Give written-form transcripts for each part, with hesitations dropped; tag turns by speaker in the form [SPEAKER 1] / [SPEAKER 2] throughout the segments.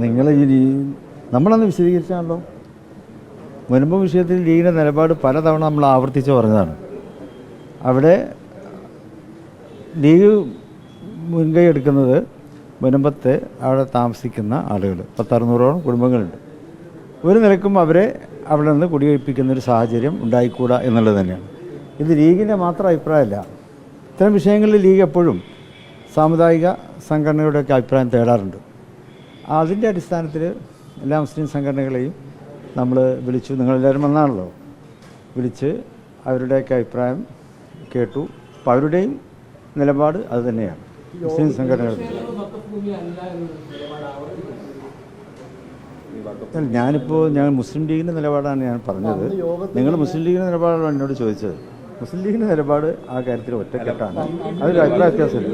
[SPEAKER 1] നിങ്ങൾ നമ്മളന്ന് വിശദീകരിച്ചാണല്ലോ. മുൻപ് വിഷയത്തിൽ ലീഗിൻ്റെ നിലപാട് പലതവണ നമ്മൾ ആവർത്തിച്ച് പറഞ്ഞതാണ്. അവിടെ ലീഗ് മുൻകൈ എടുക്കുന്നത് മുൻപത്തെ അവിടെ താമസിക്കുന്ന ആളുകൾ 100-600ഓളം കുടുംബങ്ങളുണ്ട്. ഒരു നിലക്കും അവരെ അവിടെ നിന്ന് കുടിയൊഴിപ്പിക്കുന്നൊരു സാഹചര്യം ഉണ്ടായിക്കൂടാ എന്നുള്ളത് തന്നെയാണ്. ഇത് ലീഗിൻ്റെ മാത്രം അഭിപ്രായമല്ല. ഇത്തരം വിഷയങ്ങളിൽ ലീഗ് എപ്പോഴും സാമുദായിക സംഘടനകളുടെയൊക്കെ അഭിപ്രായം തേടാറുണ്ട്. അതിൻ്റെ അടിസ്ഥാനത്തിൽ എല്ലാ മുസ്ലിം സംഘടനകളെയും നമ്മൾ വിളിച്ചു. നിങ്ങളെല്ലാവരും വന്നാണല്ലോ, വിളിച്ച് അവരുടെയൊക്കെ അഭിപ്രായം കേട്ടു. അപ്പോൾ അവരുടെയും നിലപാട് അത് തന്നെയാണ്. മുസ്ലിം സംഘടനകളുടെ ഞാൻ മുസ്ലിം ലീഗിൻ്റെ നിലപാടാണ് ഞാൻ പറഞ്ഞത്. നിങ്ങൾ മുസ്ലിം ലീഗിൻ്റെ നിലപാടാണ് എന്നോട് ചോദിച്ചത്. മുസ്ലിം ലീഗിൻ്റെ നിലപാട് ആ കാര്യത്തിൽ ഒറ്റക്കെട്ടാണ്. അതൊരു അഭിപ്രായ വ്യത്യാസമില്ല.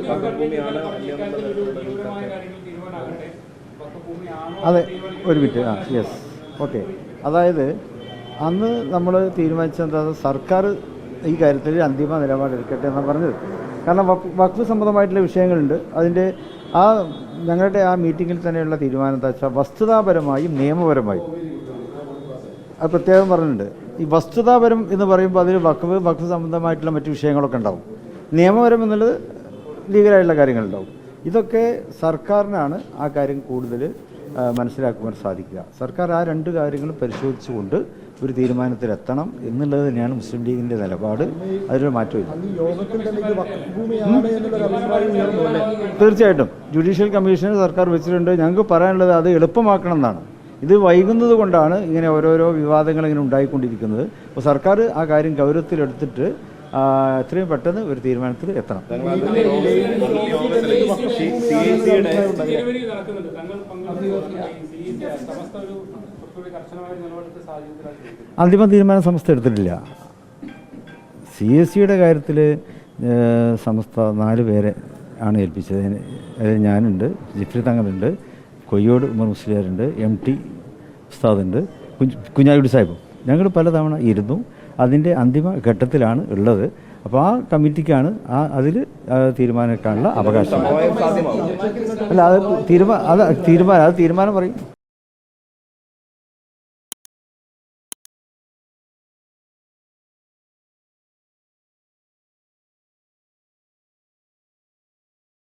[SPEAKER 1] അതെ, ഒരു മിനിറ്റ്. Yes, okay. അതായത് അന്ന് നമ്മൾ തീരുമാനിച്ചെന്താ, സർക്കാർ ഈ കാര്യത്തിൽ അന്തിമ നിലപാടെടുക്കട്ടെ എന്നാണ് പറഞ്ഞത്. കാരണം വഖഫ് സംബന്ധമായിട്ടുള്ള വിഷയങ്ങളുണ്ട്. അതിൻ്റെ ഞങ്ങളുടെ ആ മീറ്റിങ്ങിൽ തന്നെയുള്ള തീരുമാനം എന്താ വെച്ചാൽ വസ്തുതാപരമായും നിയമപരമായും അത് പ്രത്യേകം പറഞ്ഞിട്ടുണ്ട്. ഈ വസ്തുതാപരം എന്ന് പറയുമ്പോൾ അതിൽ വഖഫ് സംബന്ധമായിട്ടുള്ള മറ്റു വിഷയങ്ങളൊക്കെ ഉണ്ടാവും. നിയമപരം എന്നുള്ളത് ലീഗലായിട്ടുള്ള കാര്യങ്ങളുണ്ടാവും. ഇതൊക്കെ സർക്കാരിനാണ് ആ കാര്യം കൂടുതൽ മനസ്സിലാക്കുവാൻ സാധിക്കുക. സർക്കാർ ആ രണ്ട് കാര്യങ്ങളും പരിശോധിച്ചുകൊണ്ട് ഒരു തീരുമാനത്തിലെത്തണം എന്നുള്ളത് തന്നെയാണ് മുസ്ലിം ലീഗിൻ്റെ നിലപാട്. അതിലൊരു മാറ്റമില്ല. തീർച്ചയായിട്ടും ജുഡീഷ്യൽ കമ്മീഷന് സർക്കാർ വെച്ചിട്ടുണ്ട്. ഞങ്ങൾക്ക് പറയാനുള്ളത് അത് എളുപ്പമാക്കണം എന്നാണ്. ഇത് വൈകുന്നത് കൊണ്ടാണ് ഇങ്ങനെ ഓരോരോ വിവാദങ്ങൾ ഇങ്ങനെ ഉണ്ടായിക്കൊണ്ടിരിക്കുന്നത്. അപ്പോൾ സർക്കാർ ആ കാര്യം ഗൗരവത്തിലെടുത്തിട്ട് എത്രയും പെട്ടെന്ന് ഒരു തീരുമാനത്തിൽ എത്തണം. അന്തിമ തീരുമാനം സമസ്ത എടുത്തിട്ടില്ല. CSCയുടെ കാര്യത്തിൽ സമസ്ത 4 പേരെ ആണ് ഏൽപ്പിച്ചത്. അതിൽ ഞാനുണ്ട്, ജിഫ്രി തങ്ങളുണ്ട്, കൊയ്യോട് ഉമർ മുസ്ലിയാരുണ്ട്, MT ഉസ്താദുണ്ട്, കുഞ്ഞാലിക്കുട്ടി സാഹിബും. ഞങ്ങൾ പലതവണ ഇരുന്നു. അതിൻ്റെ അന്തിമ ഘട്ടത്തിലാണ് ഉള്ളത്. അപ്പോൾ ആ കമ്മിറ്റിക്കാണ് അതിൽ തീരുമാനിക്കാനുള്ള അവകാശം. അല്ല, അത് തീരുമാനം പറയും.